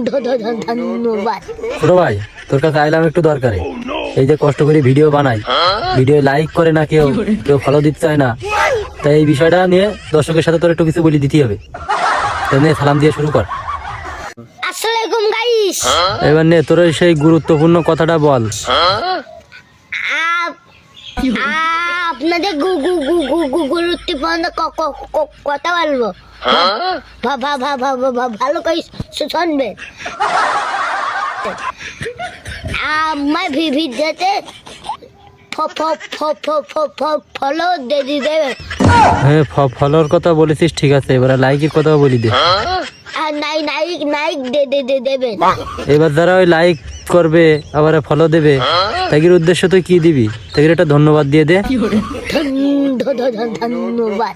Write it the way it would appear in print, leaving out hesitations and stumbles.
ধন্যবাদ। ছোট ভাই, তোর কাছে আইলাম একটু দরকারে। এই যে কষ্ট করে ভিডিও বানাই, ভিডিও লাইক করে না কেউ, কেউ ফলো দিতে চায় না। তাই এই বিষয়টা নিয়ে দর্শকের সাথে তোর একটু কিছু বলে দিতে হবে। তাই নে, সালাম দিয়ে শুরু কর। আসসালামু আলাইকুম গাইস। এবার নে, তোর সেই গুরুত্বপূর্ণ কথাটা বল। আপনাদের গুরুত্বপূর্ণ কথা বলবো, ভালো করে শুনবে। আমার ভিডিওতে ফলো দিয়ে দেবে। হ্যাঁ, ফলোর কথা বলেছিস, ঠিক আছে। এবার লাইকের কথা বলি দে। আর নাইক দেবেন। এবার যারা ওই লাইক করবে আবার ফলো দেবে, তাদের উদ্দেশ্য তুই কি দিবি? তাদের একটা ধন্যবাদ দিয়ে দে। ধন্যবাদ।